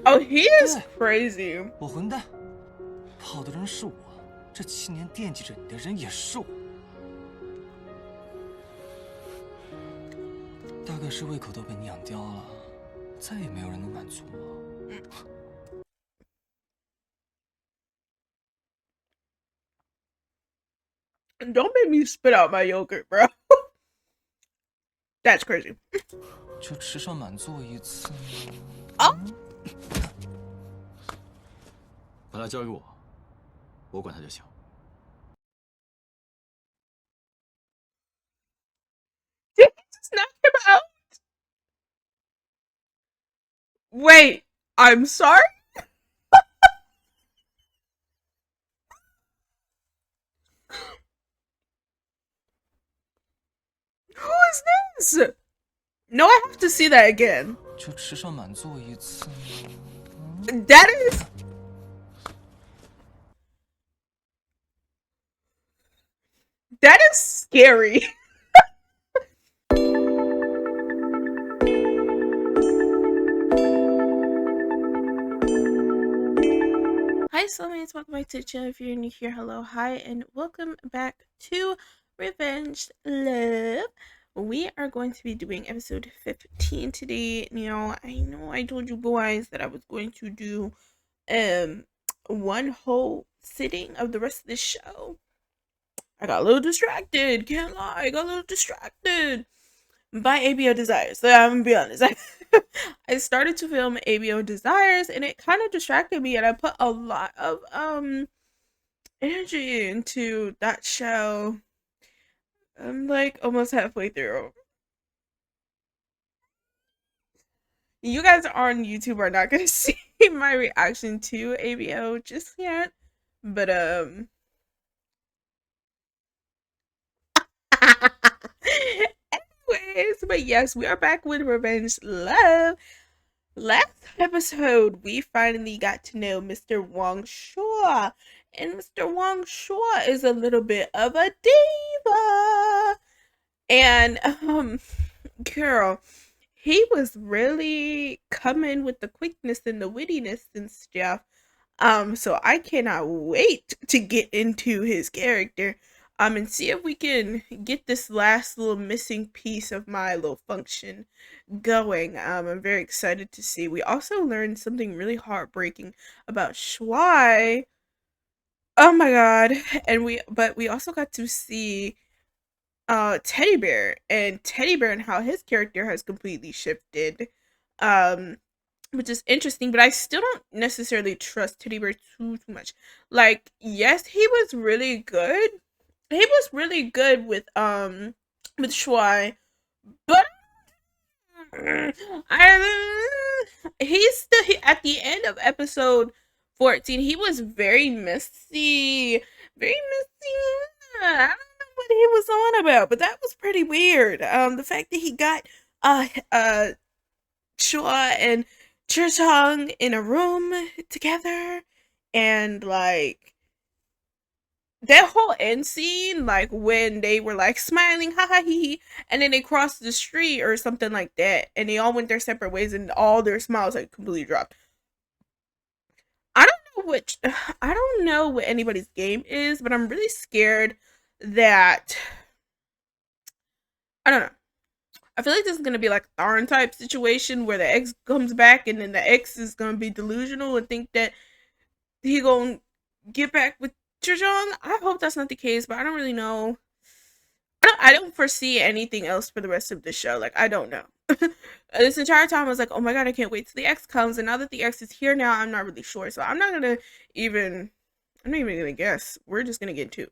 Oh, he is crazy. 我混蛋，跑的人是我，这7年惦记着你的人也是我。大概是胃口都被你养刁了，再也没有人能满足我。Don't make me spit out my yogurt, bro. That's crazy. 就吃上满座一次。哦，把他交给我，我管他就行。Did he just knock him out? Wait, I'm sorry? Who is this? No, I have to see that again. 就吃上满座一次。That is scary. Hi soulmates, welcome back to the channel. If you're new here, hello, hi, and welcome back to Revenge Love. We are going to be doing episode 15 today. Now, I know I told you guys that I was going to do one whole sitting of the rest of the show. I got a little distracted, can't lie, I got a little distracted by ABO Desires. So I'm gonna be honest. I started to film ABO Desires and it kind of distracted me, and I put a lot of energy into that show. I'm like almost halfway through. You guys on YouTube are not gonna see my reaction to ABO just yet, but anyways, but yes, we are back with Revenge Love. Last episode, we finally got to know Mr. Wang Shuo, and Mr. Wang Shuo is a little bit of a diva. And girl, he was really coming with the quickness and the wittiness and stuff. So I cannot wait to get into his character. And see if we can get this last little missing piece of my little function going. I'm very excited to see. We also learned something really heartbreaking about Shuai. Oh my god. And we also got to see Teddy Bear and how his character has completely shifted. Which is interesting, but I still don't necessarily trust Teddy Bear too much. Like, yes, he was really good. He was really good with Shuai, but at the end of episode 14, he was very messy, very messy. I don't know what he was on about, but that was pretty weird. The fact that he got Shuai and Churchong in a room together, and like that whole end scene, like when they were like smiling, ha ha hee hee, and then they crossed the street or something like that, and they all went their separate ways, and all their smiles like completely dropped. I don't know what anybody's game is, but I'm really scared that I don't know. I feel like this is gonna be like a Tharn type situation where the ex comes back and then the ex is gonna be delusional and think that he gonna get back with Churchong. I hope that's not the case, but I don't really know. I don't foresee anything else for the rest of the show. Like, I don't know. This entire time I was like, oh my god, I can't wait till the X comes, and now that the X is here now, I'm not really sure. So I'm not even gonna guess. We're just gonna get into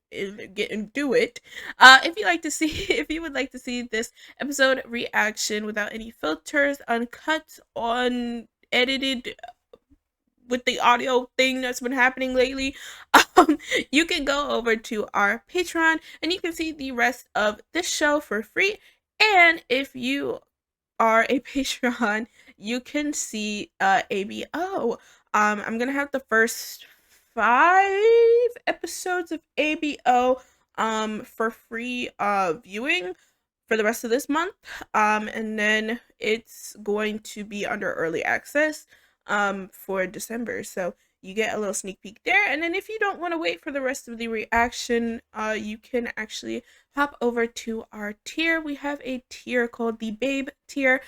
it. If you like to see if you would like to see this episode reaction without any filters, uncut, unedited, with the audio thing that's been happening lately, you can go over to our Patreon and you can see the rest of this show for free. And if you are a Patreon, you can see ABO. I'm gonna have the first 5 episodes of ABO for free viewing for the rest of this month, and then it's going to be under early access for December. So you get a little sneak peek there. And then if you don't want to wait for the rest of the reaction, you can actually hop over to our tier. We have a tier called the Babe tier,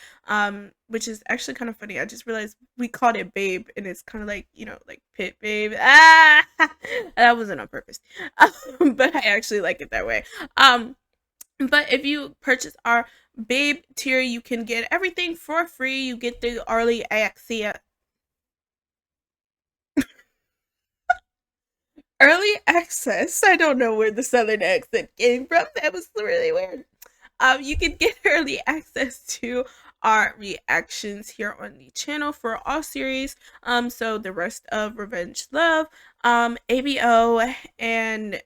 which is actually kind of funny. I just realized we called it Babe, and it's kind of like, you know, like Pit Babe. Ah, that wasn't on purpose, but I actually like it that way. But if you purchase our Babe tier, you can get everything for free. You get the early access. Early access. I don't know where the southern accent came from. That was really weird. You can get early access to our reactions here on the channel for all series. So the rest of Revenge Love, ABO, and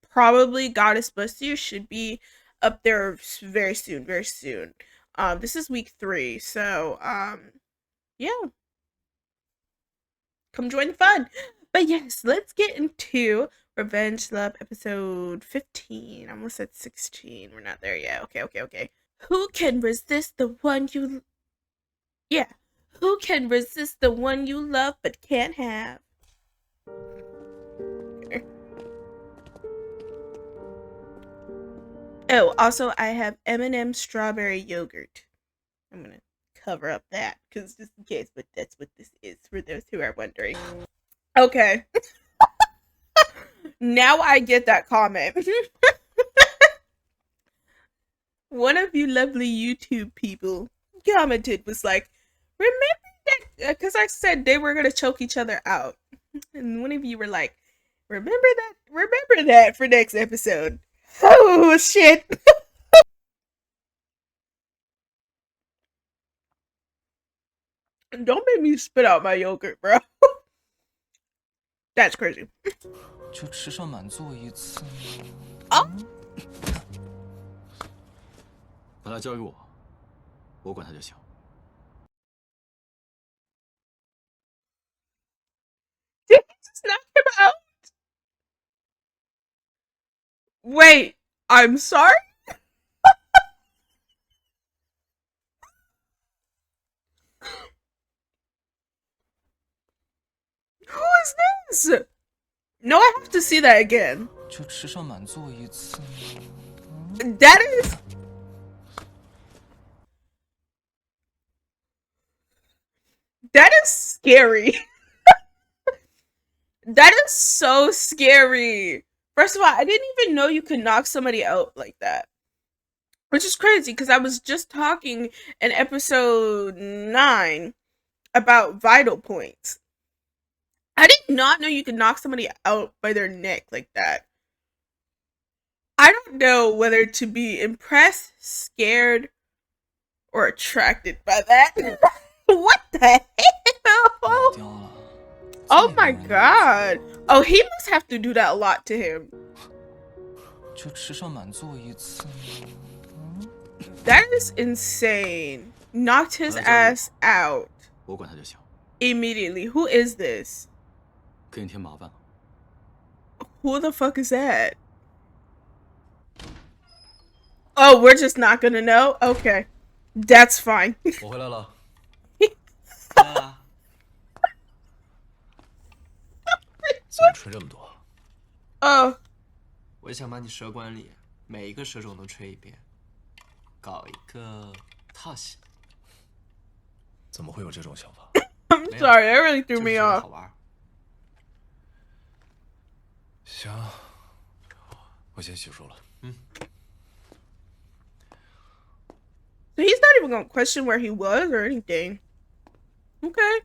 probably Goddess Bless You should be up there very soon, very soon. This is week 3, so yeah, come join the fun. But yes, let's get into Revenge Love episode 15. I almost said 16. We're not there yet. Okay. Who can resist the one you... Yeah. Who can resist the one you love but can't have? Okay. Oh, also I have M&M strawberry yogurt. I'm gonna cover up that because just in case, but that's what this is for those who are wondering. Okay. Now I get that comment. One of you lovely YouTube people commented, was like, remember that, because I said they were gonna choke each other out, and one of you were like, remember that for next episode. Oh shit. Don't make me spit out my yogurt, bro. That's crazy. 就吃上满座一次。哦，把它交给我，我管它就行。Did he just knock him out? Wait, I'm sorry? Who is this? No, I have to see that again. 就吃上满座一次。That is... That is scary. That is so scary. First of all, I didn't even know you could knock somebody out like that. Which is crazy, because I was just talking in episode 9 about vital points. I did not know you could knock somebody out by their neck like that. I don't know whether to be impressed, scared, or attracted by that. What the hell? Oh my god. Oh, he must have to do that a lot to him. 就吃上满座一次。That is insane. Knocked his ass out 我管他就行。 immediately. Who is this? 给你添麻烦了。 Who the fuck is that? Oh, we're just not gonna know? Okay. That's fine. 我回来了。怎么吹这么多？ Oh. 我想把你蛇管里每一个蛇种都吹一遍，搞一个套系。怎么会有这种想法？ I'm sorry, that really threw me 就是觉得 off. 好玩。行，我先洗漱了。So he's not even gonna question where he was or anything. Okay.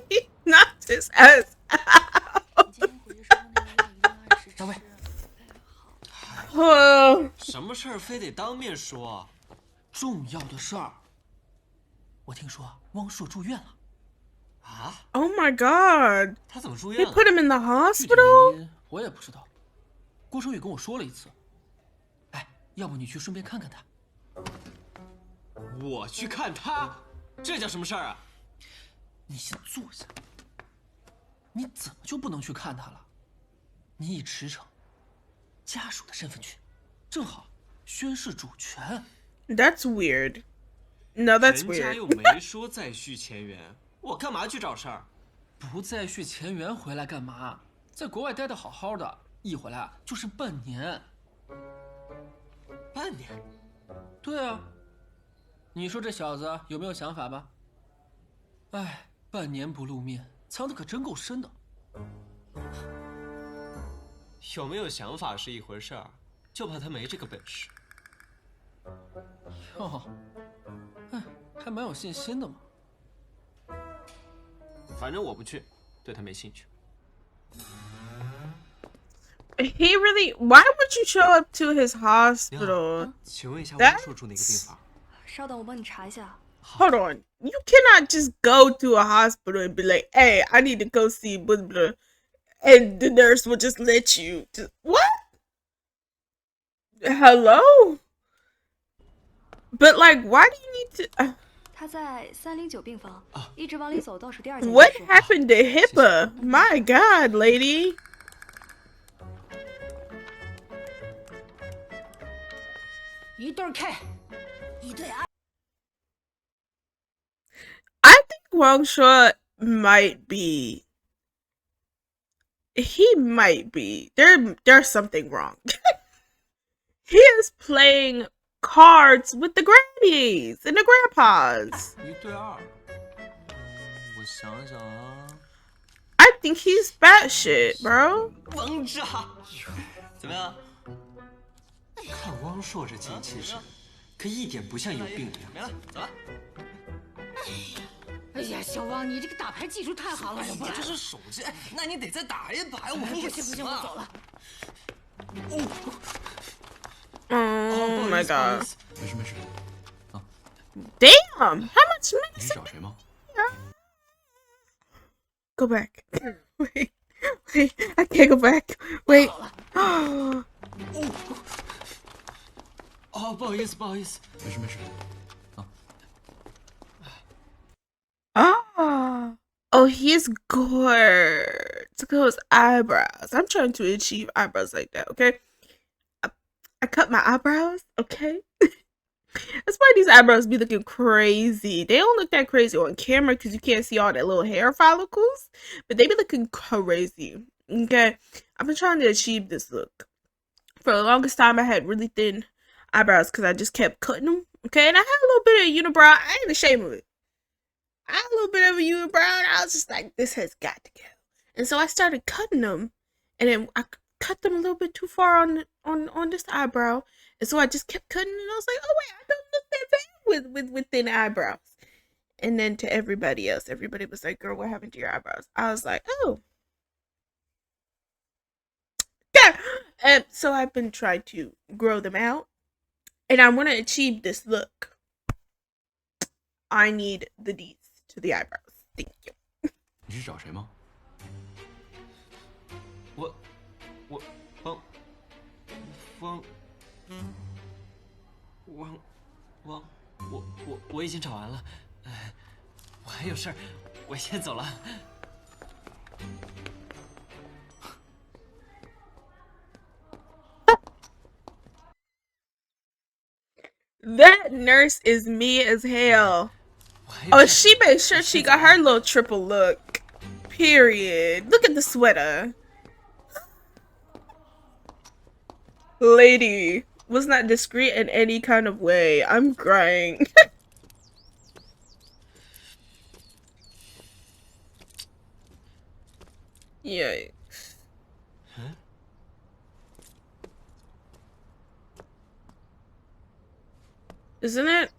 He knocked his ass out. 大卫，什么事儿非得当面说？重要的事儿。我听说汪硕住院了。啊？ Oh my god. 他怎么住 They 院了？ put him in the 具体 hospital? 原因我也不知道。郭守宇跟我说了一次。哎，要不你去顺便看看他？我去看他，这叫什么事儿啊？你先坐下。你怎么就不能去看他了？你以驰骋家属的身份去，正好宣示主权。That's weird. No, that's 人家 weird. 又没说再续前缘，我干嘛去找事儿？不再续前缘回来干嘛？在国外待得好好的，一回来啊就是半年。半年？对啊，你说这小子有没有想法吧？哎，半年不露面，藏得可真够深的。有没有想法是一回事儿，就怕他没这个本事。哦，哎，还蛮有信心的嘛。反正我不去，对他没兴趣。He really. Why would you show up to his hospital? 请问一下，汪硕住哪个病房？稍等，我帮你查一下。Hold on. You cannot just go to a hospital and be like, "Hey, I need to go see blah blah," and the nurse will just let you. Just, what? Hello? But like, why do you need to? 他在309病房，一直往里走，倒数第二间医 What 室。 happened to HIPAA? My God, lady. 一对 K， 一对 I。 I think Wang Shuo might be. He might be. There's something wrong. He is playing cards with the grannies and the grandpas. 1对2。我想想啊。I think he's batshit, bro. 王炸！怎么样？看汪硕这精气神，可一点不像有病的样子。没了，走了。哎呀，小汪，你这个打牌技术太好了！不是，这是手机，哎，那你得再打一把呀！我们不行，我走了。Oh my god. 没事没事。 Damn. How much 你是找谁吗？ Go back. Wait. I can't go back. Wait. 哦，不好意思，不好意思。没事没事。 Oh, he's good. Look at his eyebrows. I'm trying to achieve eyebrows like that, okay? I cut my eyebrows, okay? That's why these eyebrows be looking crazy. They don't look that crazy on camera because you can't see all that little hair follicles, but they be looking crazy, okay? I've been trying to achieve this look. For the longest time, I had really thin eyebrows because I just kept cutting them, okay? And I had a little bit of unibrow. I ain't ashamed of it. I had a little bit of a unibrow, and I was just like, this has got to go. And so I started cutting them, and then I cut them a little bit too far on this eyebrow, and so I just kept cutting, and I was like, oh wait, I don't look that bad with thin eyebrows. And then to everybody else, everybody was like, girl, what happened to your eyebrows? I was like, oh. Yeah. And so I've been trying to grow them out, and I want to achieve this look. I need the D's to the eyebrows. Thank you. 你是找谁吗？我我已经找完了，我还有事儿，我先走了。That nurse is me as hell. Oh, she made sure she got her little triple look. Period. Look at the sweater. Lady was not discreet in any kind of way. I'm crying. Yikes. Huh? Isn't it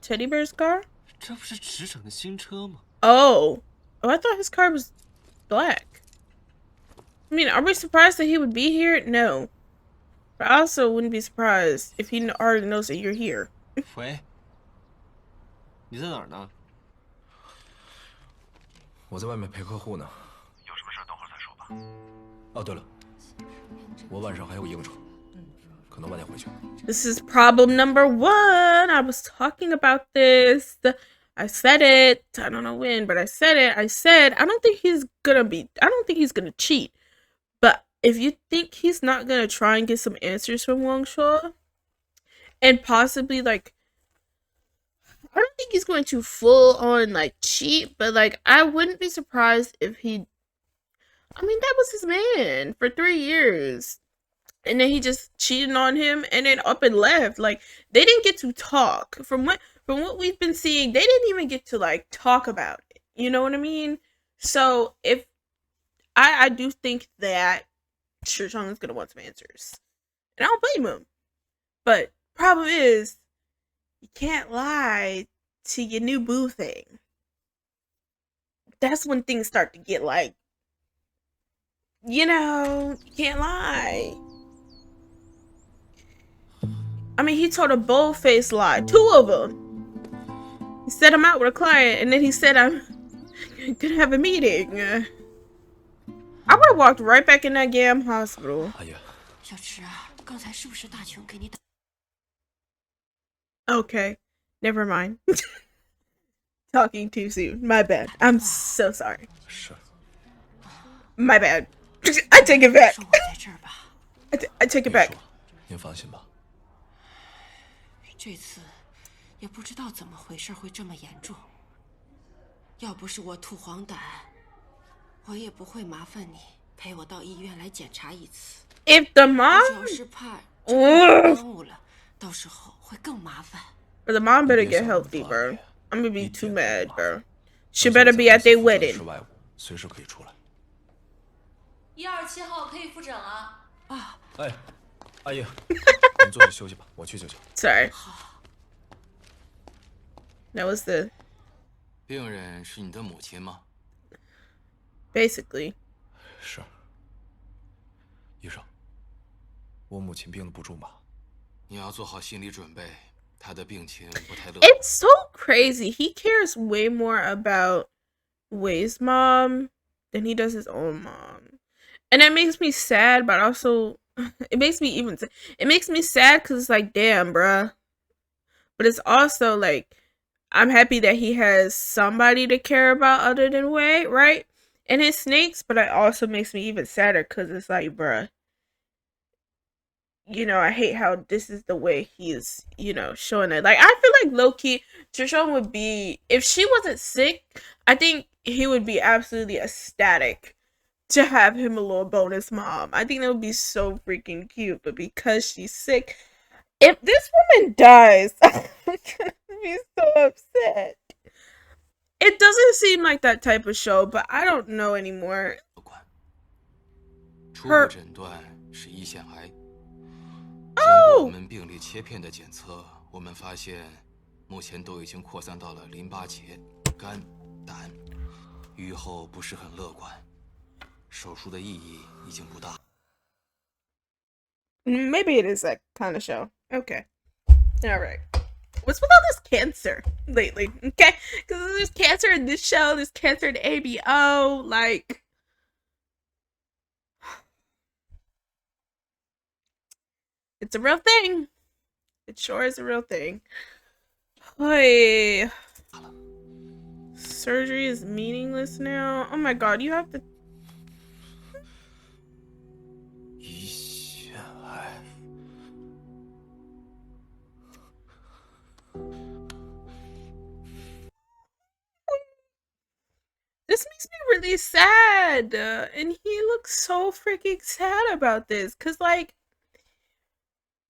Teddy Bear's car? 这不是驰骋的新车吗？ Oh, I thought his car was black. I mean, are we surprised that he would be here? No. But I also wouldn't be surprised if he already knows that you're here. 喂，你在哪儿呢？我在外面陪客户呢。有什么事等会儿再说吧。哦，对了，我晚上还有应酬，可能晚点回去。 This is problem number 1. I was talking about this. I said it. I don't know when, but I said it. I said I don't think he's gonna cheat. But if you think he's not gonna try and get some answers from Wang Shuo, and possibly like I don't think he's going to full on like cheat, but like I wouldn't be surprised if he. I mean, that was his man for 3 years, and then he just cheated on him, and then up and left. Like they didn't get to talk. From what we've been seeing, they didn't even get to like talk about it. You know what I mean? So if I do think that Shishong is gonna want some answers, and I don't blame him. But problem is, you can't lie to your new boo thing. That's when things start to get like, you can't lie. I mean, he told a bold-faced lie. 2 of them. He said I'm out with a client, and then he said I'm gonna have a meeting. I would have walked right back in that damn hospital. 阿姨，小池啊，刚才是不是大琼给你打？ Okay, never mind. Talking too soon. My bad. I'm so sorry. 是。 My bad. I take it back. 说我在这儿吧， I take it back. 说，您放心吧。这次也不知道怎么回事会这么严重。要不是我吐黄疸，我也不会麻烦你陪我到医院来检查一次。 If the 我 mom, 主要是怕真的耽误了，到时候会更麻烦。 or the mom better get healthy, bro. I'm gonna be too mad, bro. She better be at their wedding. 是外务，随时可以出来。 127号可以复诊了。啊，哎，阿姨，您坐着休息吧，我去就行。 Sorry. That was the 病人是你的母亲吗？ basically. 是。医生，我母亲病得不重吧？你要做好心理准备，她的病情不太乐观。 It's so crazy. He cares way more about Wei's mom than he does his own mom. And that makes me sad, but also it makes me sad because it's like, damn, bruh. But it's also like, I'm happy that he has somebody to care about other than Wei, right? And his snakes, but it also makes me even sadder because it's like, bruh. I hate how this is the way he's, showing it. Like, I feel like low-key, Trishon would be, if she wasn't sick, I think he would be absolutely ecstatic to have him a little bonus mom. I think that would be so freaking cute. But because she's sick, if this woman dies, I'm gonna be so upset. It doesn't seem like that type of show, but I don't know anymore. 初步诊断是1腺癌。经过我们病理切片的检测，我们发现目前都已经扩散到了淋巴结、肝、胆，预后不是很乐观。手术的意义已经不大。 Maybe it is that kind of show. Okay. Alright. What's with all this cancer lately? Okay? Because there's cancer in this show, there's cancer in ABO, like... It's a real thing. It sure is a real thing. Hey. Surgery is meaningless now? Oh my god, you have to... 胰腺癌。 This makes me really sad. And he looks so freaking sad about this. Because, like,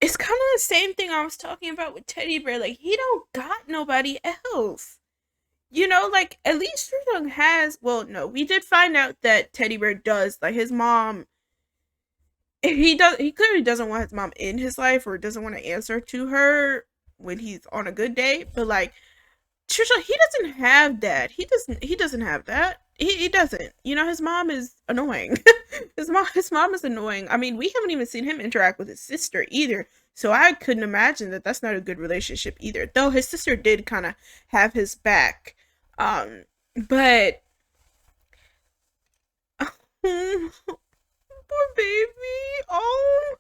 it's kind of the same thing I was talking about with Teddy Bear. Like, he don't got nobody else. Like, at least Young has... Well, no, we did find out that Teddy Bear does. Like, his mom... He clearly doesn't want his mom in his life or doesn't want to answer to her when he's on a good day. But, like, Trisha, he doesn't have that. He doesn't have that. He doesn't. His mom is annoying. his mom is annoying. I mean, we haven't even seen him interact with his sister either. So I couldn't imagine that that's not a good relationship either. Though his sister did kind of have his back. But poor baby. Oh,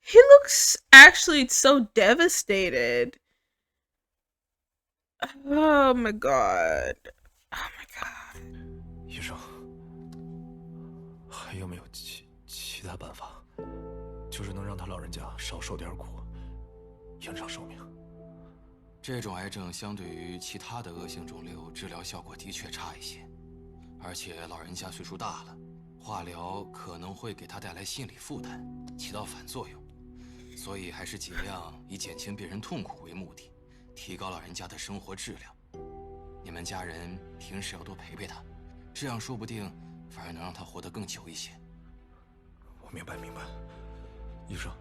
he looks actually so devastated. Oh my god. Oh my god. 医生，还有没有其他办法，就是能让他老人家少受点苦？延长寿命。这种癌症相对于其他的恶性肿瘤，治疗效果的确差一些，而且老人家岁数大了，化疗可能会给他带来心理负担，起到反作用。所以还是尽量以减轻病人痛苦为目的，提高老人家的生活质量。你们家人平时要多陪陪他，这样说不定反而能让他活得更久一些。我明白。医生，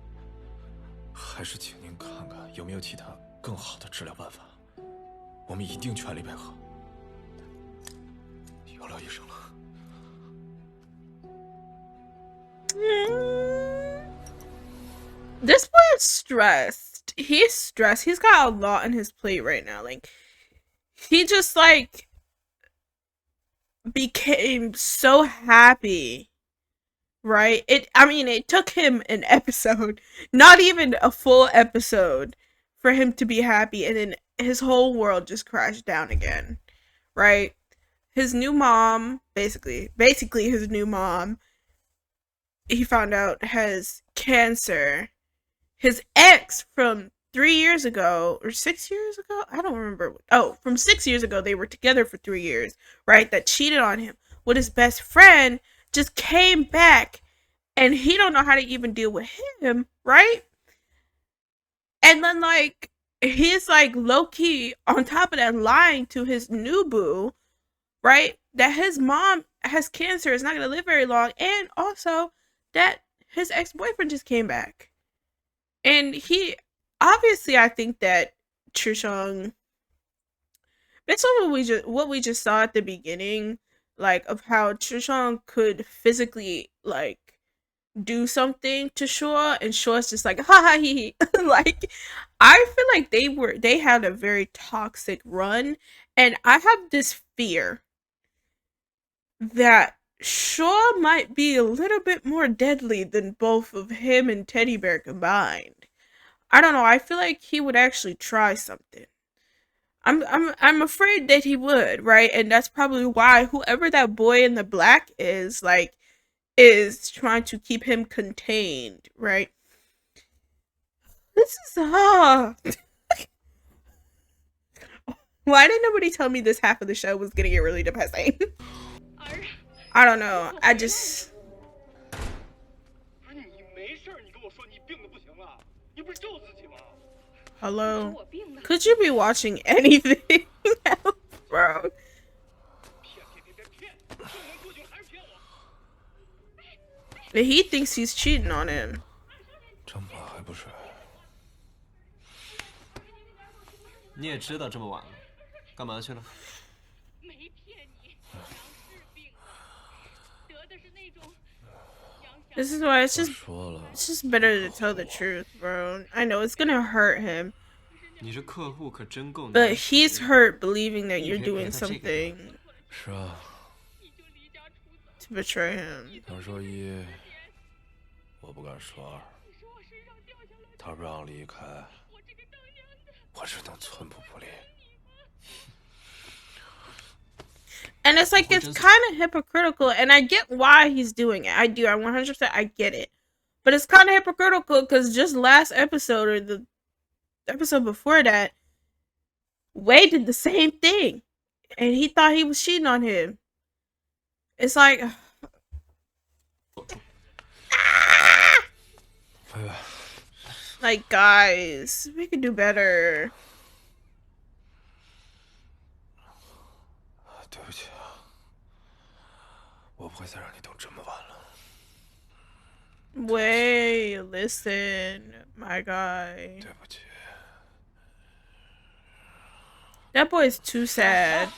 还是请您看看有没有其他更好的治疗办法。我们一定全力配合。有劳医生了。This boy is stressed. He's stressed. He's got a lot on his plate right now. Like, he just like became so happy, right? It took him an episode, not even a full episode, for him to be happy, and then his whole world just crashed down again, right? His new mom, basically his new mom, he found out has cancer. His ex from 3 years ago, or 6 years ago, I don't remember. Oh, from 6 years ago, they were together for 3 years, right? That cheated on him with his best friend, just came back, and he don't know how to even deal with him, right? And then, like, he's like low-key on top of that lying to his new boo, right? That his mom has cancer, is not gonna live very long, and also that his ex-boyfriend just came back. And he, obviously, I think that Chushong, based on what we just saw at the beginning, like, of how Chushong could physically, like, do something to Shuo, and Shuo's just like, ha ha he. Like, I feel like they had a very toxic run, and I have this fear that Shuo might be a little bit more deadly than both of him and Teddy Bear combined. I don't know, I feel like he would actually try something. I'm afraid that he would, right? And that's probably why whoever that boy in the black is, like, is trying to keep him contained, right? This is Why did nobody tell me this half of the show was gonna get really depressing? I don't know. I just. Hello? Could you be watching anything else, bro? He thinks he's cheating on him. 这么晚还不睡？你也知道这么晚了，干嘛去了？ This is why it's just better to tell the truth, bro. I know it's gonna hurt him, but he's hurt believing that you're doing something to betray him. 他说一，我不敢说二。他不让离开，我只能寸步不离。 And it's like, it's kind of hypocritical, and I get why he's doing it. I do. I 100% I get it. But it's kind of hypocritical because just last episode, or the episode before that, Wei did the same thing. And he thought he was cheating on him. It's like... Like, guys, we could do better. 对不起啊，我不会再让你等这么晚了。Wait, listen, my guy. 对不起。That boy is too sad.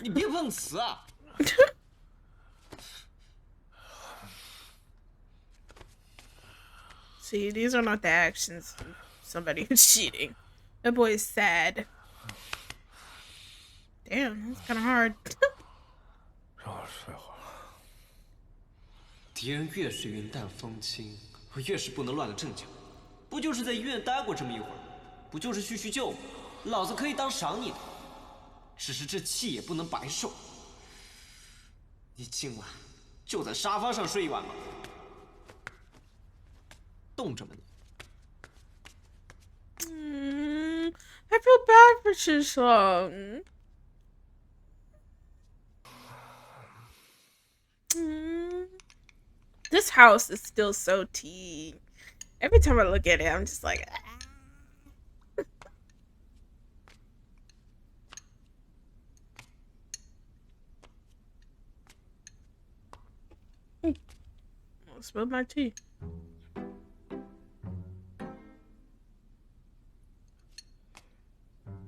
你别碰瓷啊！ See, these are not the actions of somebody who's cheating. That boy is sad. Damn, that's kind of hard. 让我睡会儿。敌人越是云淡风轻，我越是不能乱了阵脚。不就是在医院待过这么一会儿，不就是叙叙旧吗？老子可以当赏你的。只是这气也不能白受。你今晚就在沙发上睡一晚吧。冻着吗你？ I feel bad for Chisong. This house is still so tea. Every time I look at it, I'm just like, I'll spill my tea.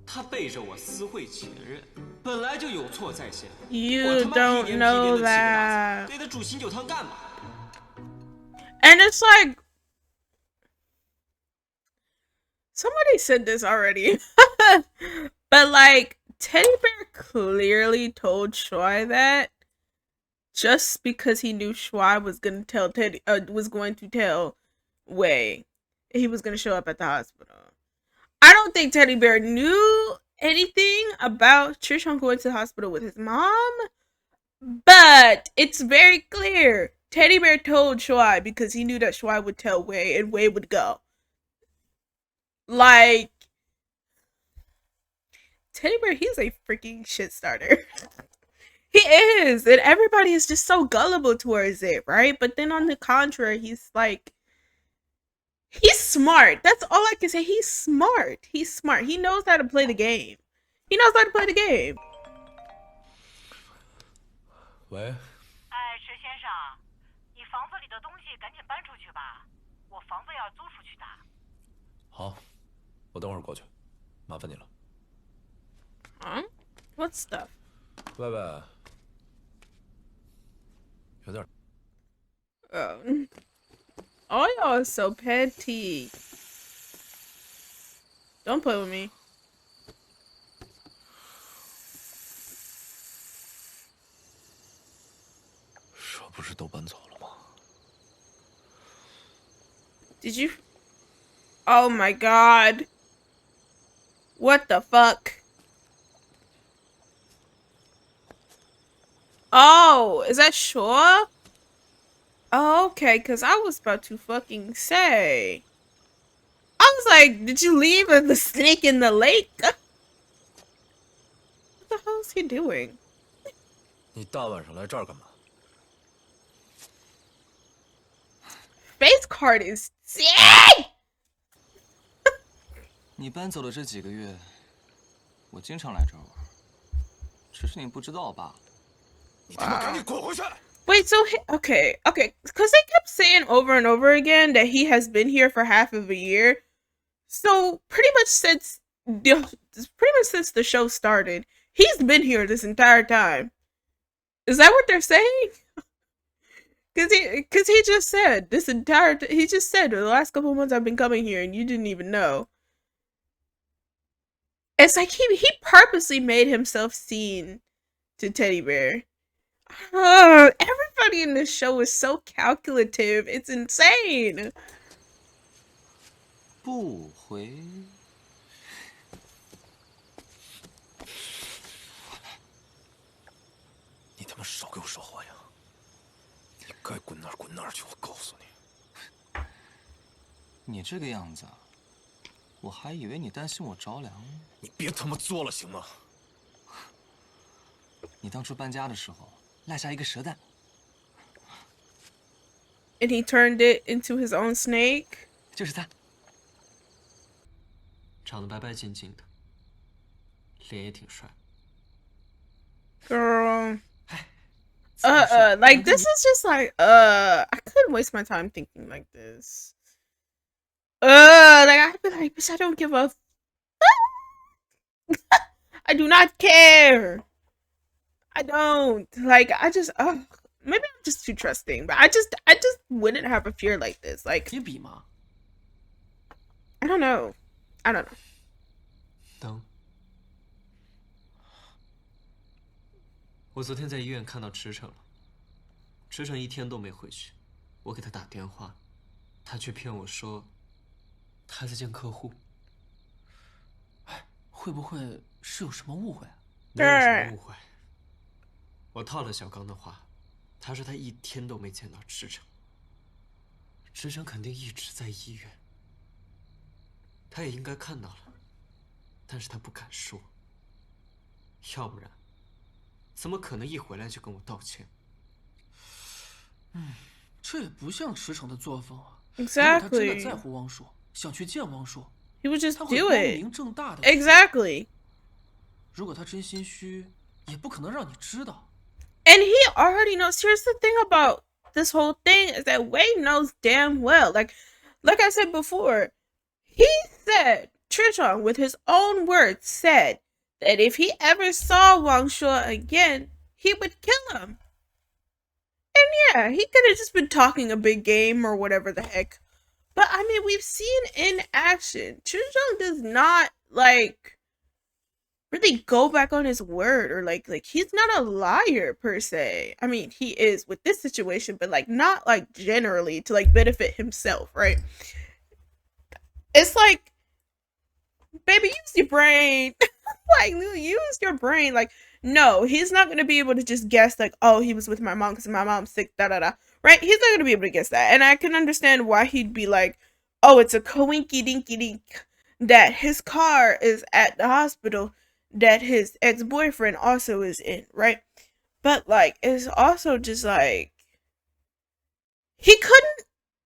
他背着我私会前任，本来就有错在先。我 You 他妈屁 don't 颠屁颠 know 的起个大 that. 早，给他煮醒酒汤干嘛？ And it's like, somebody said this already, but like, Teddy Bear clearly told Shuai that just because he knew Shuai was gonna tell was going to tell Wei he was gonna show up at the hospital. I don't think Teddy Bear knew anything about Trishon going to the hospital with his mom, but it's very clear Teddy Bear told Shuai because he knew that Shuai would tell Wei and Wei would go. Like, Teddy Bear, he's a freaking shit starter. He is, and everybody is just so gullible towards it, right? But then on the contrary, he's like, he's smart. That's all I can say. He's smart. He's smart. He knows how to play the game. He knows how to play the game. 喂。哎，石先生，你房子里的东西赶紧搬出去吧，我房子要租出去的。好，我等会儿过去，麻烦你了。Huh? What stuff? 喂喂，有点。Oh, y'all are so petty. Don't play with me. 这不是都搬走了吗？ Did you? Oh my god. What the fuck? Oh, is that Shaw? Oh, okay, because I was about to fucking say. I was like, did you leave the snake in the lake? What the hell is he doing? 你大晚上来这儿干嘛？ Face card is sick! 你搬走的这几个月，我经常来这儿玩，只是你不知道罢了。你他妈赶紧滚回去！ Wait, so okay, because they kept saying over and over again that he has been here for half of a year. So pretty much since the show started, he's been here this entire time. Is that what they're saying? Because he just said he just said the last couple of months I've been coming here and you didn't even know. It's like he purposely made himself seen to Teddy Bear. Everybody in this show is so calculative. It's insane. 不回。你他妈少给我说话呀！你该滚哪儿滚哪儿去！我告诉你。你这个样子，我还以为你担心我着凉呢。你别他妈作了行吗？你当初搬家的时候落下一个蛇蛋。And he turned it into his own snake. 就是他。长得白白净净的，脸也挺帅。 Girl. Like this is just like I couldn't waste my time thinking like this. Like I'd be like, bitch, I don't give a I do not care. I don't. Like I just maybe I'm just too trusting, but I just wouldn't have a fear like this. Like 也比吗？ I don't know. 等。我昨天在医院看到池诚了，池诚一天都没回去，我给他打电话，他却骗我说他在见客户。哎，会不会是有什么误会啊？没有什么误会。我套了小刚的话，他说他一天都没见到池诚，池诚肯定一直在医院。他也应该看到了，但是他不敢说。要不然，怎么可能一回来就跟我道歉？这也不像驰骋的作风啊。如果他真的 Exactly. 在乎汪硕，想去见汪硕， He would just 他会 do 光 it. 明正大的。Exactly. 如果他真心虚，也不可能让你知道。 And he already knows. Here's the thing about this whole thing is that Wei knows damn well. Like I said before, he said, Trishan, with his own words, said that if he ever saw Wang Shuo again, he would kill him. And yeah, he could have just been talking a big game or whatever the heck. But I mean, we've seen in action, Trishan does not like really go back on his word, or like he's not a liar per se. I mean, he is with this situation, but like not like generally to like benefit himself, right? It's like, baby, use your brain. Like, use your brain. Like, no, he's not gonna be able to just guess like, oh, he was with my mom because my mom's sick, da da da, right? He's not gonna be able to guess that. And I can understand why he'd be like, oh, it's a coinky dinky dink that his car is at the hospital that his ex-boyfriend also is in, right? But like, it's also just like, he could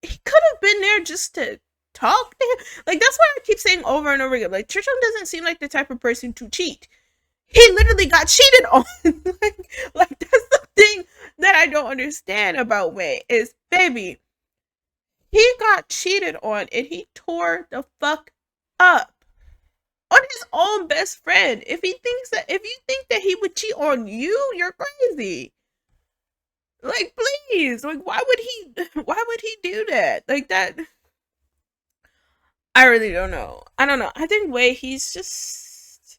have been there just to talk to him. Like, that's why I keep saying over and over again, like, Trisham doesn't seem like the type of person to cheat. He literally got cheated on. like that's the thing that I don't understand about Wei is, baby, he got cheated on and he tore the fuck up on his own best friend. If you think that he would cheat on you, you're crazy. Like, please, like, why would he do that? Like, that, I really don't know. I don't know. I think Wei, he's just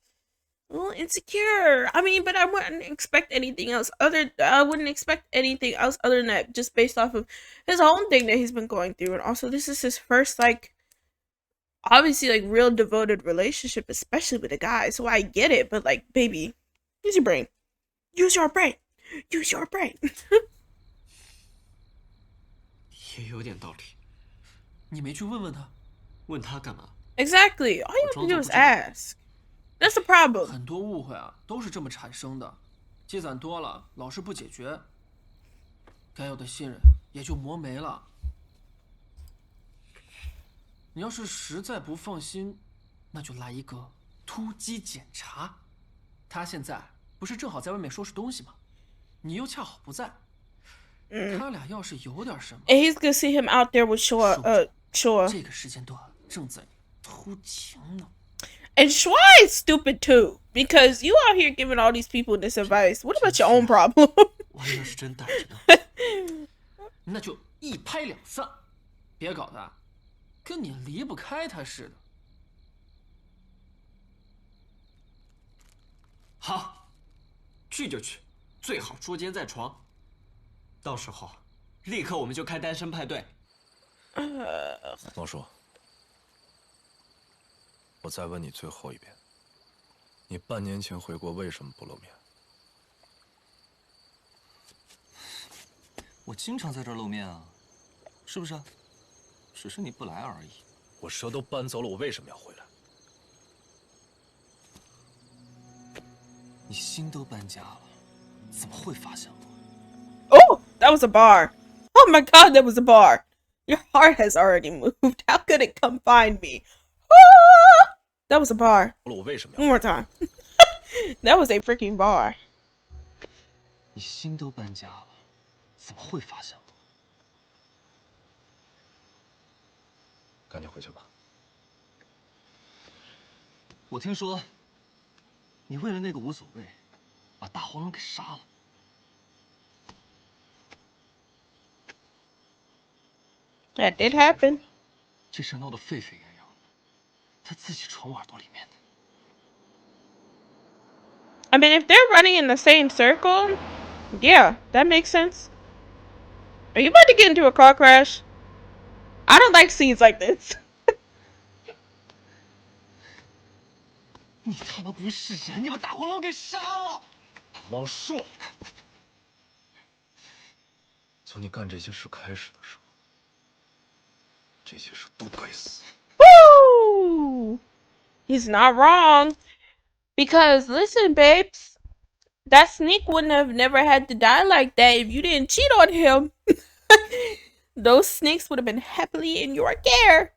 a little insecure. I mean, but I wouldn't expect anything else other than that, just based off of his own thing that he's been going through. And also, this is his first, like, obviously, like, real devoted relationship, especially with a guy. So I get it, but like, baby, use your brain. Use your brain. Use your brain. 也有点道理。你没去问问他？问他干嘛？ Exactly. All you have to do is ask. That's the problem. 很多误会啊，都是这么产生的，积攒多了，老是不解决，该有的信任也就磨没了。你要是实在不放心，那就来一个突击检查。他现在不是正好在外面收拾东西吗？你又恰好不在，他俩要是有点什么， And he's gonna see him out there with Shua. 这个时间段正在偷情呢。And Shua is stupid too, because you out here giving all these people this advice. What about your own problem? 万一要是真带着呢？那就一拍两散，别搞得跟你离不开他似的。好，去就去，最好捉奸在床。到时候，立刻我们就开单身派对。王叔，我再问你最后一遍，你半年前回国为什么不露面？我经常在这儿露面啊，是不是啊？只是你不来而已。我蛇都搬走了，我为什么要回来？你心都搬家了，怎么会发现我？ Oh, that was a bar. Oh my god, that was a bar. Your heart has already moved. How could it come find me? Ah! That was a bar. 我为什么要 One more time. That was a freaking bar. 你心都搬家了，怎么会发现我？赶紧回去吧。我听说，你为了那个无所谓，把大黄龙给杀了。 That did happen. 这事闹得沸沸扬扬的，他自己闯我耳朵里面的。 I mean, if they're running in the same circle, yeah, that makes sense. Are you about to get into a car crash? I don't like scenes like this. 你他妈不是人，你把大黄龙给杀了！王硕，从你干这些事开始的时候，这些事都该死。Woo! Ooh, he's not wrong. Because listen, babes, that sneak wouldn't have never had to die like that if you didn't cheat on him. Those snakes would have been happily in your care.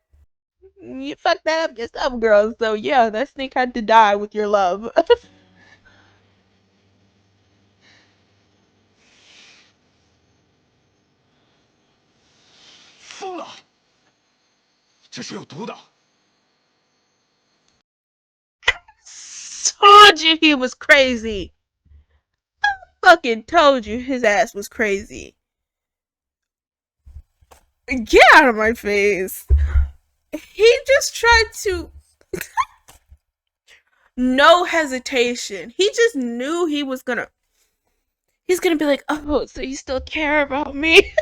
You fucked that up yourself, girl. So yeah, that snake had to die with your love. 疯了！这是有毒的。 Told you he was crazy. Fucking told you his ass was crazy. Get out of my face. He just tried to. No hesitation. He just knew he was gonna. He's gonna be like, oh, so you still care about me?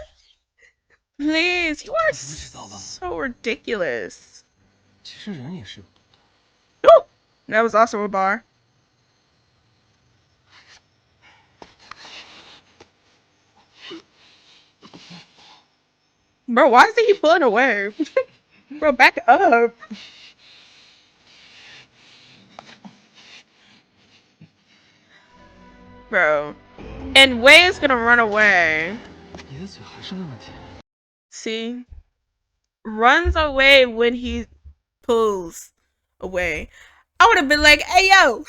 Please, you are so ridiculous. 其实人也是有毒。 Oh, that was also a bar. Bro, why is he pulling away? Bro, back up. Bro. And Wei is gonna run away. 你的嘴还是那么甜。 See? Runs away when he pulls away. I would have been like, hey, yo.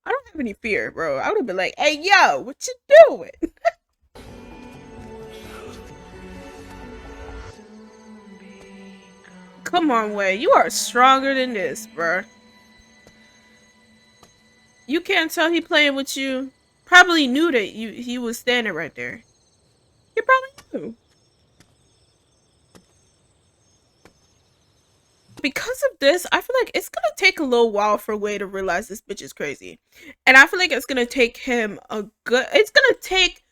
I don't have any fear, bro. I would have been like, hey, yo, what you doing? Come on, Wei. You are stronger than this, bro. You can't tell he playing with you. Probably knew that he was standing right there. You probably knew. Because of this, I feel like it's gonna take a little while for Wei to realize this bitch is crazy. And I feel like it's gonna take him a good... It's gonna take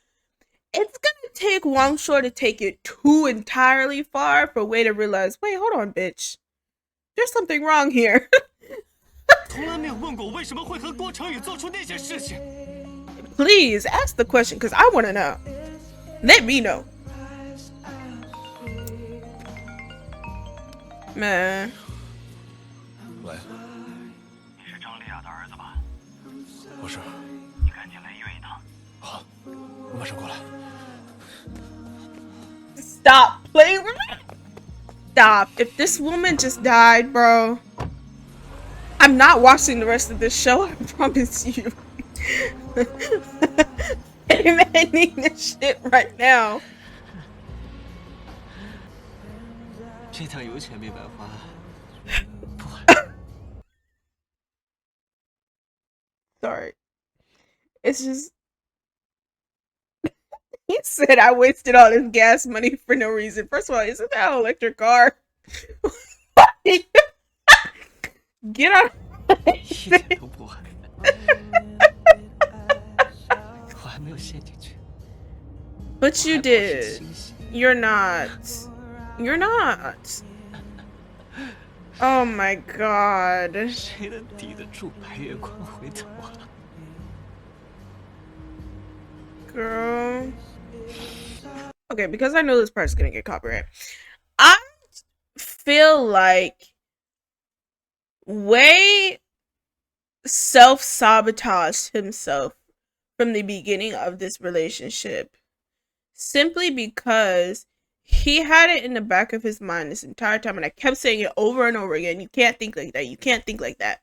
Wang Shuo to take it too entirely far for Wei to realize, wait, hold on, bitch. There's something wrong here. 从来没有问过我为什么会和郭成宇做出那件事情。 Please ask the question, because I want to know. Let me know. Man. 喂。你是张丽亚的儿子吧？我是。你赶紧来医院一趟。好，我马上过来。 Stop playing with me. Stop. If this woman just died, bro, I'm not watching the rest of this show. I promise you. I'm ending this shit right now. 这趟油钱没白花。 Sorry. It's just... He said I wasted all this gas money for no reason. First of all, isn't that an electric car? Get out. 一点都不晚。我还没有陷进去。 But you did. You're not. You're not. Oh my god. 谁能抵得住白月光回头啊？ Girl. Okay, because I know this part's gonna get copyright. I feel like Wei self-sabotaged himself from the beginning of this relationship. Simply because he had it in the back of his mind this entire time, and I kept saying it over and over again. You can't think like that. You can't think like that.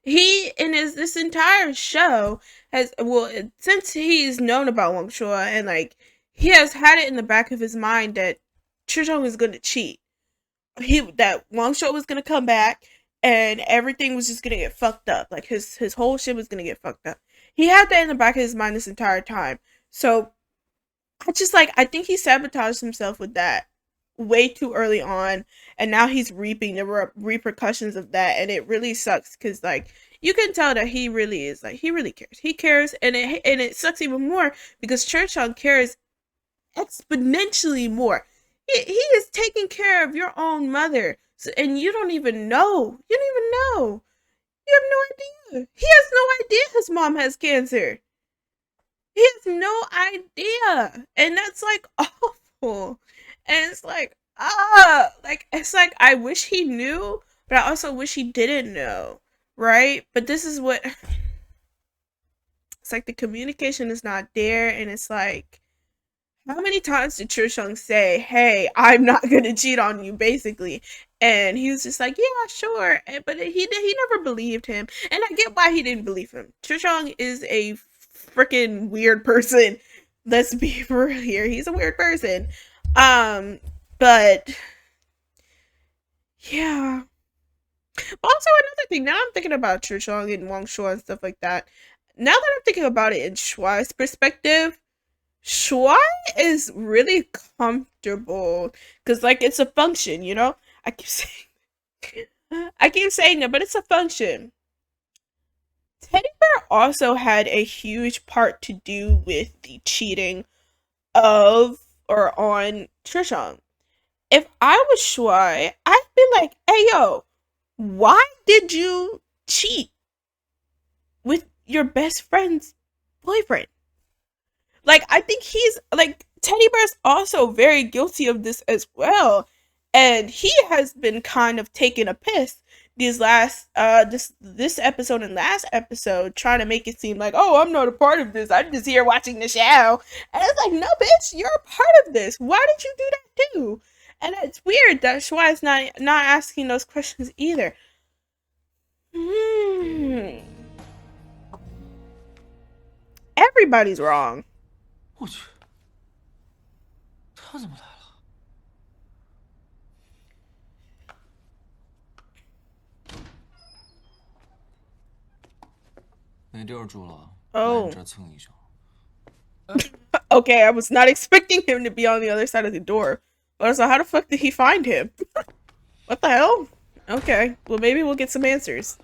He, in this entire show, has, well, since he's known about Wang Shuo, and like, he has had it in the back of his mind that Chizhong was gonna cheat. That Wang Shuo was gonna come back, and everything was just gonna get fucked up. Like, his whole shit was gonna get fucked up. He had that in the back of his mind this entire time. So, I think he sabotaged himself with that way too early on, and now he's reaping the repercussions of that, and it really sucks, because like, you can tell that he really is, like, he really cares, and it sucks even more because Churchon cares exponentially more. He is taking care of your own mother, so, and you don't even know. You have no idea. He has no idea his mom has cancer. He has no idea, and that's like awful. And it's like, like it's like I wish he knew, but I also wish he didn't know, right? But this is what it's like, the communication is not there, and it's like, how many times did Trishung say, "Hey, I'm not gonna cheat on you," basically, and he was just like, "Yeah, sure," but he never believed him, and I get why he didn't believe him. Trishung is a freaking weird person. Let's be real here. He's a weird person. But yeah. Also, another thing. Now I'm thinking about Trishung and Wang Shuo and stuff like that. Now that I'm thinking about it in Shuai's perspective, Shuai is really comfortable because, like, it's a function, you know. I keep saying, I keep saying that, but it's a function. Teddy Bear also had a huge part to do with the cheating of or on Trishon. If I was Shuai, I'd be like, "Hey, yo, why did you cheat with your best friend's boyfriend?" Like, I think he's like, Teddy Bear's also very guilty of this as well. And he has been kind of taking a piss these last this episode and last episode, trying to make it seem like, "Oh, I'm not a part of this. I'm just here watching the show." And it's like, no, bitch, you're a part of this. Why did you do that too? And it's weird that Schwa is not asking those questions either. Everybody's wrong. 我去，他怎么来了？没地儿住了， Oh. 来你这儿蹭一宿。Okay, I was not expecting him to be on the other side of the door. But I was like, how the fuck did he find him? What the hell? Okay, well, maybe we'll get some answers.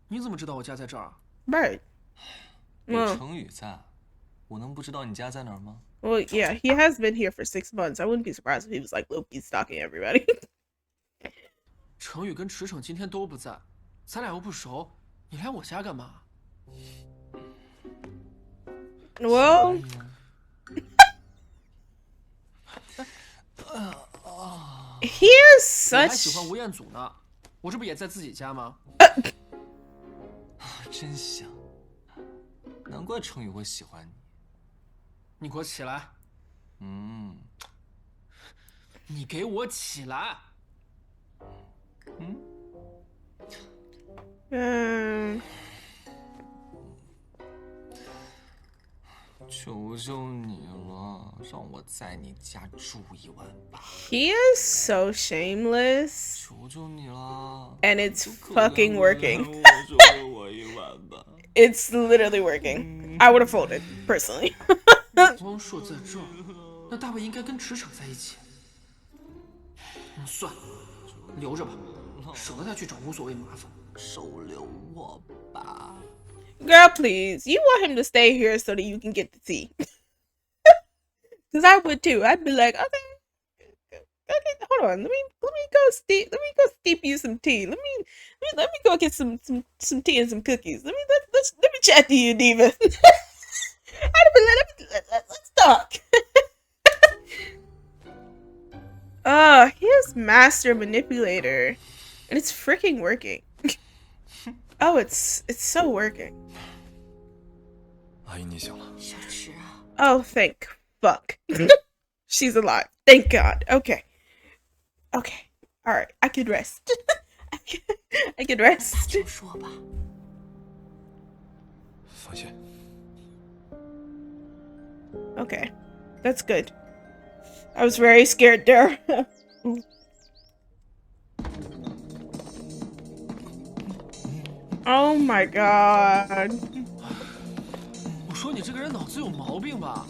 你怎么知道我家在这儿？ Right. 有成语在，我能不知道你家在哪儿吗？ Well, yeah, he has been here for 6 months. I wouldn't be surprised if he was like low-key stalking everybody. 成宇跟池骋今天都不在，咱俩又不熟，你来我家干嘛？ Well, he is 你还 such. 喜欢吴彦祖呢？我这不也在自己家吗？真香，难怪成宇会喜欢你。你给我起来！你给我起来！求求你了，让我在你家住一晚吧。 He is so shameless. 求求你了。 And it's fucking working. 收留我一晚吧。 It's literally working. I would have folded, personally. 汪硕在这儿，那大卫应该跟池骋在一起。算了，留着吧，省得再去找无所谓麻烦。收留我吧。 Girl, please. You want him to stay here so that you can get the tea. Because I would too. I'd be like, okay, hold on. Let me go steep you some tea. Let me go get some tea and some cookies. Let me chat to you, Diva. I'd be like, let's talk. He is master manipulator, and it's freaking working. Oh, it's so working. 阿姨，你醒了。小池啊， Oh, thank fuck. She's alive. Thank God. Okay. Okay. All right. I could rest. I could rest. 就说吧。放心。 Okay. That's good. I was very scared there. Oh my god. 我说你这个人脑子有毛病吧？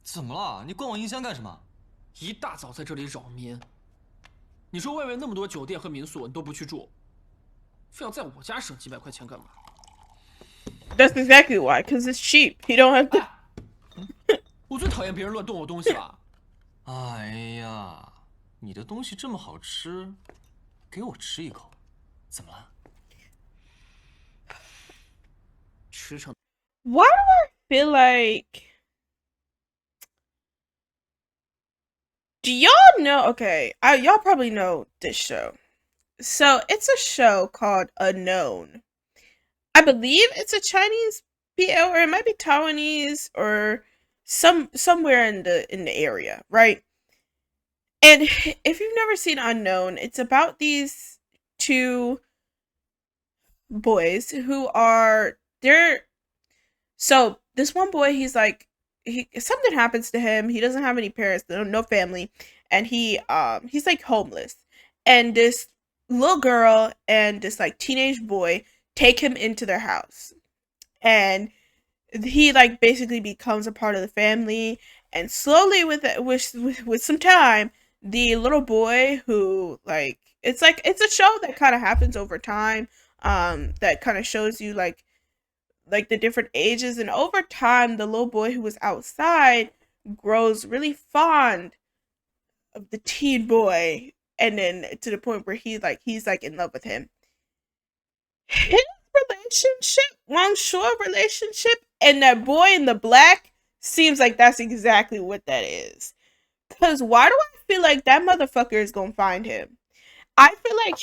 怎么了？你关我音箱干什么？一大早在这里扰民。你说外面那么多酒店和民宿，你都不去住，非要在我家省几百块钱干嘛？ That's exactly why, because it's cheap. You don't have to. 我最讨厌别人乱动我东西了。哎呀，你的东西这么好吃，给我吃一口，怎么了？池骋， Why do I feel like Do y'all know? Okay, y'all probably know this show. So it's a show called Unknown. I believe it's a Chinese BL, or it might be Taiwanese, or somewhere in the area, right? And if you've never seen Unknown, it's about these two boys who are they're so this one boy, he's like something happens to him. He doesn't have any parents, no family, and he's like homeless. And this little girl and this like teenage boy take him into their house. And he like basically becomes a part of the family, and slowly with some time, the little boy who like it's a show that kind of happens over time, that kind of shows you like the different ages, and over time the little boy who was outside grows really fond of the teen boy, and then to the point where he's like in love with him. His relationship, Wang Shuo relationship, and that boy in the black seems like that's exactly what that is. Cause why do I feel like that motherfucker is gonna find him? I feel like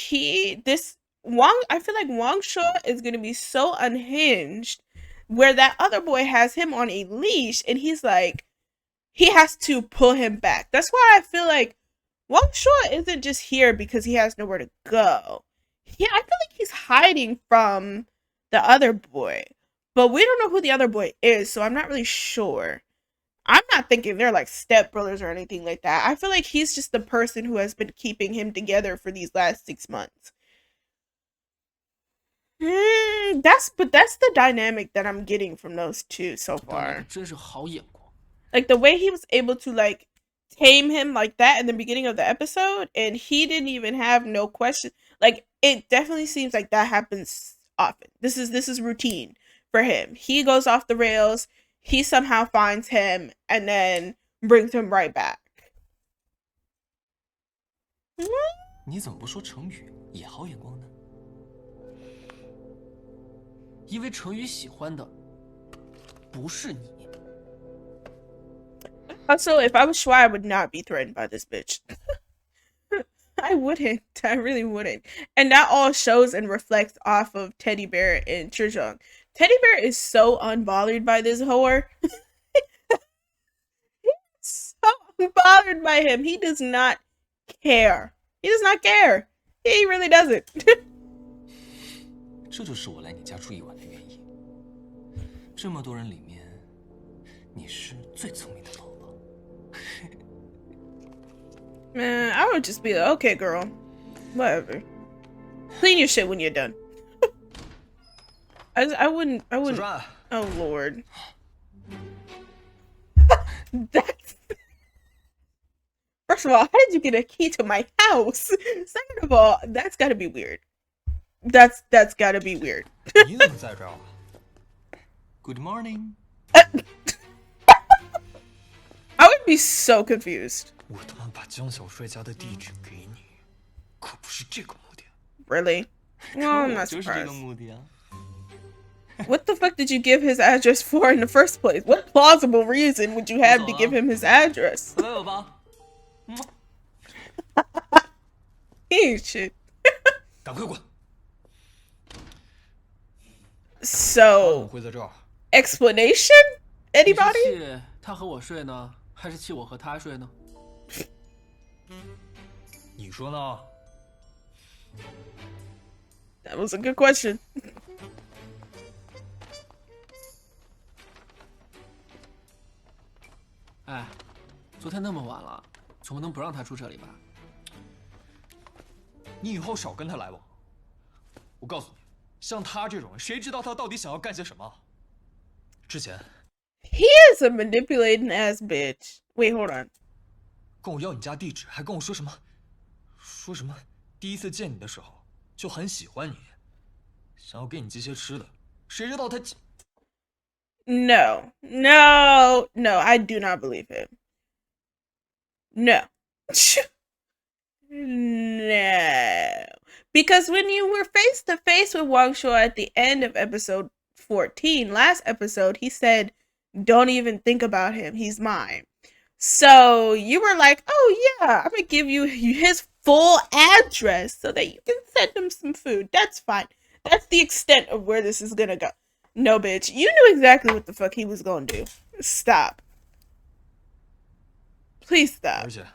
I feel like Wang Shuo is gonna be so unhinged, where that other boy has him on a leash, and he's like, he has to pull him back. That's why I feel like Wang Shuo isn't just here because he has nowhere to go. Yeah, I feel like he's hiding from the other boy, but we don't know who the other boy is, so I'm not really sure. I'm not thinking they're like stepbrothers or anything like that. I feel like he's just the person who has been keeping him together for these last 6 months. That's the dynamic that I'm getting from those two so far. Like the way he was able to like tame him like that in the beginning of the episode, and he didn't even have no question. Like it definitely seems like that happens often. This is routine for him. He goes off the rails, he somehow finds him, and then brings him right back. 你怎么不说成宇也好眼光呢？因为成宇喜欢的不是你。 Also, if I was sure, I would not be threatened by this bitch. I wouldn't. I really wouldn't. And that all shows and reflects off of Teddy Bear and Chijong. Teddy Bear is so unbothered by this whore. So unbothered by him. He does not care. He does not care. He really doesn't. 这就是我来你家住一晚的原因。这么多人里面，你是最聪明的宝宝。Man, I would just be like, okay, girl, whatever. Clean your shit when you're done. I wouldn't. Oh Lord. That's. First of all, how did you get a key to my house? Second of all, that's gotta be weird. That's gotta be weird. Good morning. I would be so confused. 我他妈把江小帅家的地址给你，可不是这个目的。Really? Well, I'm not 就是这个 surprised. 目的啊。What the fuck did you give his address for in the first place? What plausible reason would you have to give him his address? 回来有吧。He ain't shit. 赶快滚！ So, 会在这儿。 explanation? Anybody? 你是气他和我睡呢，还是气我和他睡呢？你说呢？ That was a good question. 哎，昨天那么晚了，总不能不让他住这里吧？你以后少跟他来往。我告诉你，像他这种人，谁知道他到底想要干些什么？之前 He is a manipulating ass bitch. Wait, hold on. 跟我要你家地址，还跟我说什么第一次见你的时候就很喜欢你，想要给你寄些吃的。谁知道他No, I do not believe him. No. No. Because when you were face to face with Wang Shuo at the end of episode 14, last episode, he said, don't even think about him. He's mine. So you were like, oh yeah, I'm gonna give you his full address so that you can send him some food. That's fine. That's the extent of where this is gonna go. No, bitch. You knew exactly what the fuck he was gonna do. Stop. Please stop. 而且，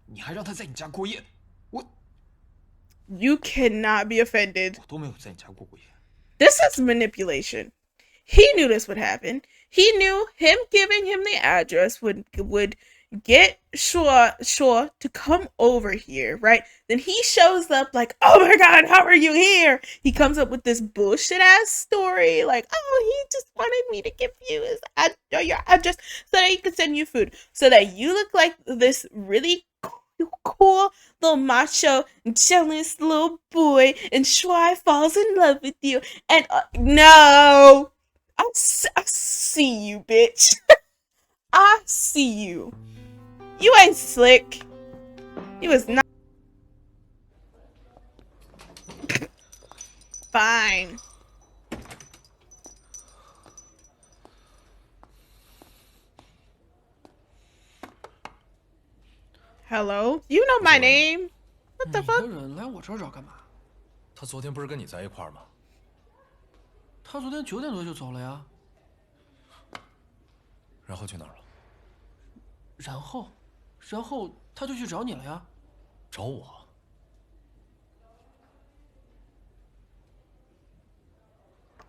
你还让他在你家过夜，我 You cannot be offended. 我都没有在你家过夜。This is manipulation. He knew this would happen. He knew him giving him the address would get Shuo to come over here, right? Then he shows up like, oh my god, how are you here? He comes up with this bullshit ass story, like, oh, he just wanted me to give you your address so that he could send you food, so that you look like this really cool little macho jealous little boy, and Shuai falls in love with you. And no, I see you, bitch. I see you. You ain't slick. You was not. Fine. Hello? You know my name? What the fuck? 你的人来我这儿找干嘛？他昨天不是跟你在一块儿吗？他昨天9点多就走了呀。然后去哪儿了？然后他就去找你了呀。找我？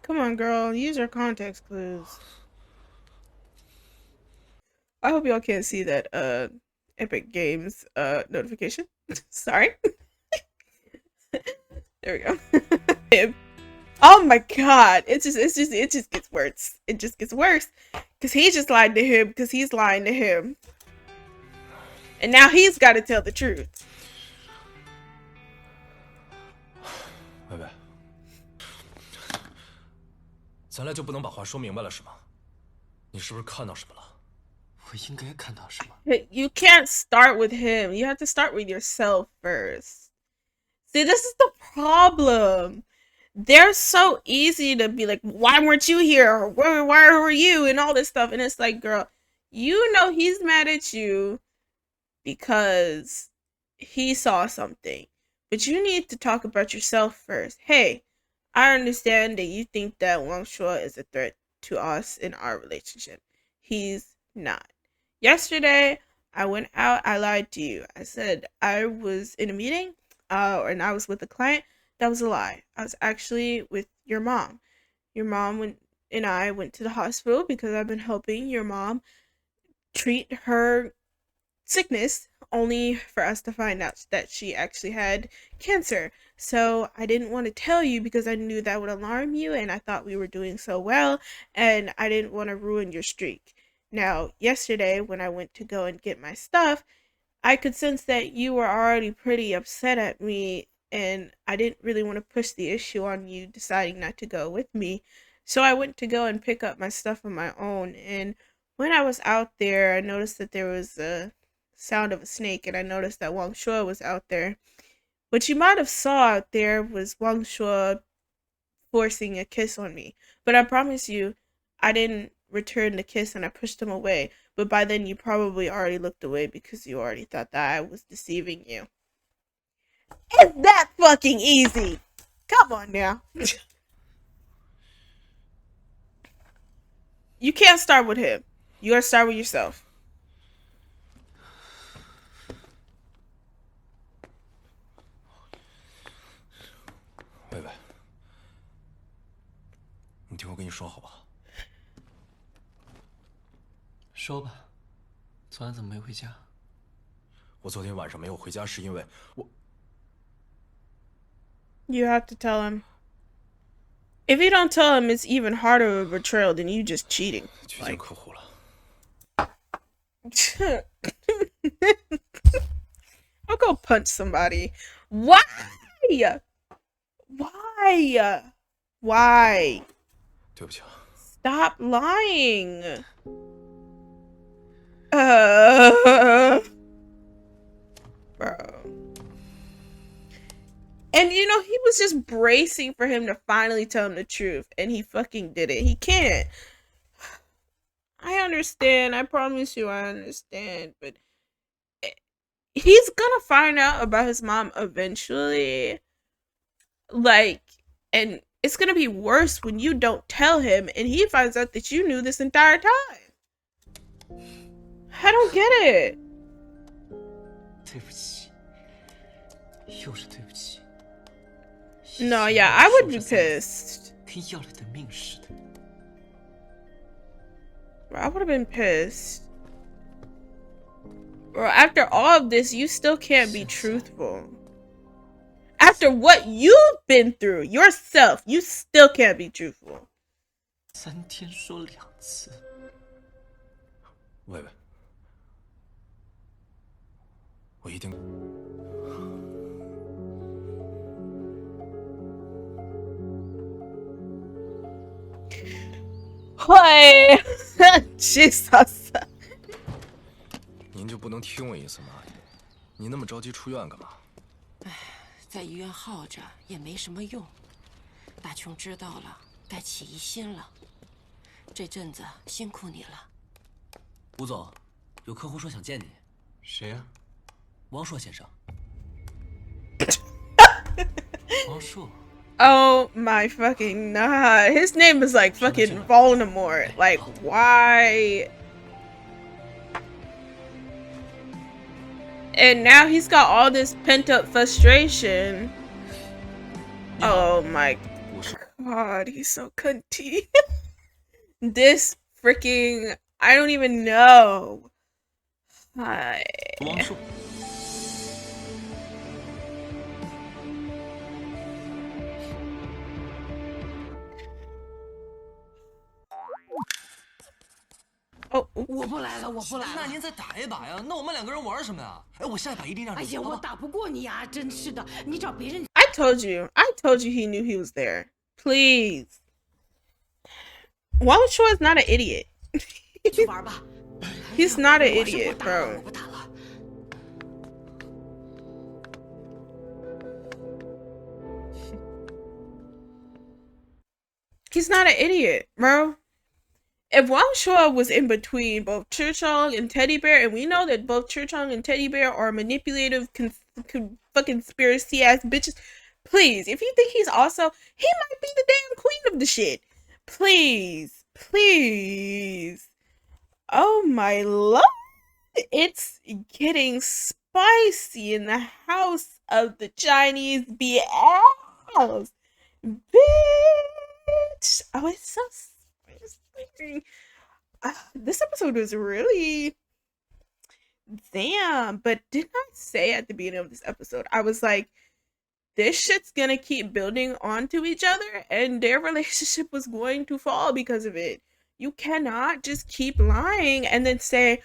Come on, girl. Use your context clues. I hope y'all can't see that Epic Games notification. Sorry. There we go. Oh my god. It just gets worse. It just gets worse. Cause he just lied to him because he's lying to him. And now he's gotta tell the truth. 薇薇，咱俩就不能把话说明白了是吗？你是不是看到什么了？我应该看到什么？ You can't start with him. You have to start with yourself first. See, this is the problem. They're so easy to be like, why weren't you here? Or why were you? And all this stuff. And it's like, girl, you know he's mad at you because he saw something. But you need to talk about yourself first. Hey, I understand that you think that Wang Shuo is a threat to us in our relationship. He's not. Yesterday, I went out, I lied to you. I said I was in a meeting, and I was with a client. That was a lie. I was actually with your mom. Your mom and I went to the hospital because I've been helping your mom treat her sickness, only for us to find out that she actually had cancer. So I didn't want to tell you because I knew that would alarm you, and I thought we were doing so well, and I didn't want to ruin your streak. Now, yesterday, when I went to go and get my stuff, I could sense that you were already pretty upset at me, and I didn't really want to push the issue on you deciding not to go with me. So I went to go and pick up my stuff on my own, and when I was out there, I noticed that there was a sound of a snake, and I noticed that Wang Shuo was out there. What you might have saw out there was Wang Shuo forcing a kiss on me. But I promise you, I didn't return the kiss and I pushed him away. But by then you probably already looked away because you already thought that I was deceiving you. It's that fucking easy. Come on now. You can't start with him. You gotta start with yourself. 薇薇，你听我跟你说好不好？说吧，昨晚怎么没回家？我昨天晚上没有回家，是因为我 You have to tell him. If you don't tell him, it's even harder of a betrayal than you just cheating. 去见客户了。I'll go punch somebody. Why? Why? Why? 对不起啊。 Stop lying. Bro. And you know, he was just bracing for him to finally tell him the truth, and he fucking did it. He can't. I understand. I promise you I understand. But he's gonna find out about his mom eventually. Like, and it's gonna be worse when you don't tell him and he finds out that you knew this entire time. I don't get it. 对不起，又是对不起。 No, yeah, I would be pissed. 跟要了你的命似的。 I would have been pissed. Bro, after all of this, you still can't be truthful. After what you've been through yourself, you still can't be truthful. 3天说2次。喂喂，我一定。 Why? Jesus. 您就不能听我意思吗？你那么着急出院干嘛？唉，在医院耗着也没什么用。大琼知道了，该起疑心了。这阵子辛苦你了。吴总，有客户说想见你。谁呀？王硕先生。王硕。 Oh my fucking god. His name is like fucking Voldemort. Like, why? And now he's got all this pent up frustration. Oh my god, he's so cunty. This freaking, I don't even know. Hi. 王硕。 哦，我不来了，我不来了。那您再打一把呀？那我们2个人玩什么呀？哎，我下一把一定让你。哎呀，我打不过你啊！真是的，你找别人。I told you he knew he was there. Please. Wang Shuo is not an idiot. 去玩吧。He's not an idiot, bro. 我不打了。 He's not an idiot, bro. If Wang Shuo was in between both Churchong and Teddy Bear, and we know that both Churchong and Teddy Bear are manipulative, fucking conspiracy ass bitches, please, if you think he's also, he might be the damn queen of the shit. Please, please. Oh my lord, it's getting spicy in the house of the Chinese BS. Bitch. Oh, it's so spicy. This episode was really damn. But didn't I say at the beginning of this episode, I was like, this shit's gonna keep building onto each other and their relationship was going to fall because of it. You cannot just keep lying and then say,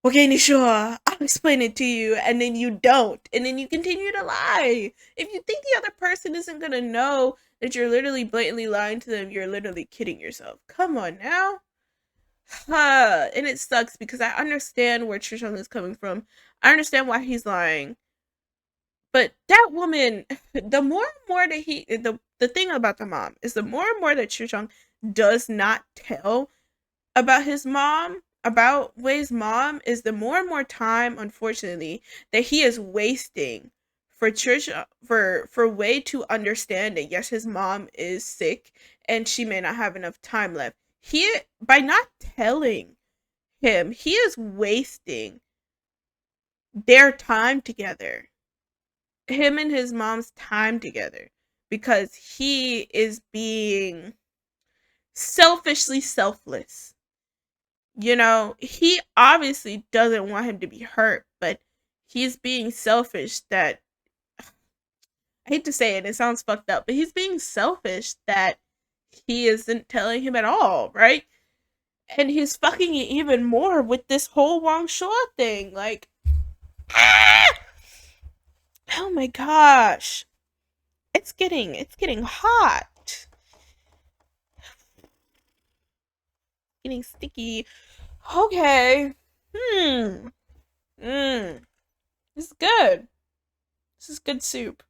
okay, Nishua, I'll explain it to you, and then you don't, and then you continue to lie. If you think the other person isn't gonna know that you're literally blatantly lying to them, you're literally kidding yourself. Come on now. And it sucks because I understand where Trishon is coming from. I understand why he's lying. But that woman, the more and more that the thing about the mom is the more and more that Trishon does not tell about his mom, about Wei's mom, is the more and more time, unfortunately, that he is wasting for for Wei to understand that yes, his mom is sick and she may not have enough time left. By not telling him, he is wasting their time together. Him and his mom's time together. Because he is being selfishly selfless. You know, he obviously doesn't want him to be hurt, but he's being selfish that, I hate to say it sounds fucked up, but he's being selfish that he isn't telling him at all, right? And he's fucking it even more with this whole Wang Shuo thing. Like, oh my gosh. It's getting hot. Getting sticky. Okay. This is good. This is good soup.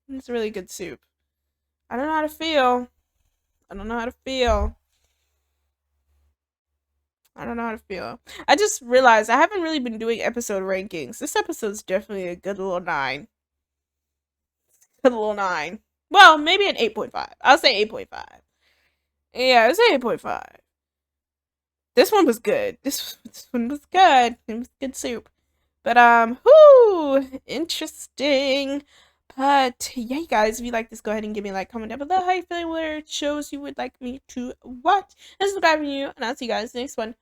It's really good soup. I don't know how to feel. I don't know how to feel. I just realized I haven't really been doing episode rankings. This episode's definitely a good little 9. Good little 9. Well, maybe an 8.5. I'll say 8.5. Yeah, it's 8.5. This one was good. This one was good. It was good soup. But whoo, interesting. But yeah, you guys, if you like this, go ahead and give me a like, comment down below how you feeling, what shows you would like me to watch, and subscribe to you, and I'll see you guys next one.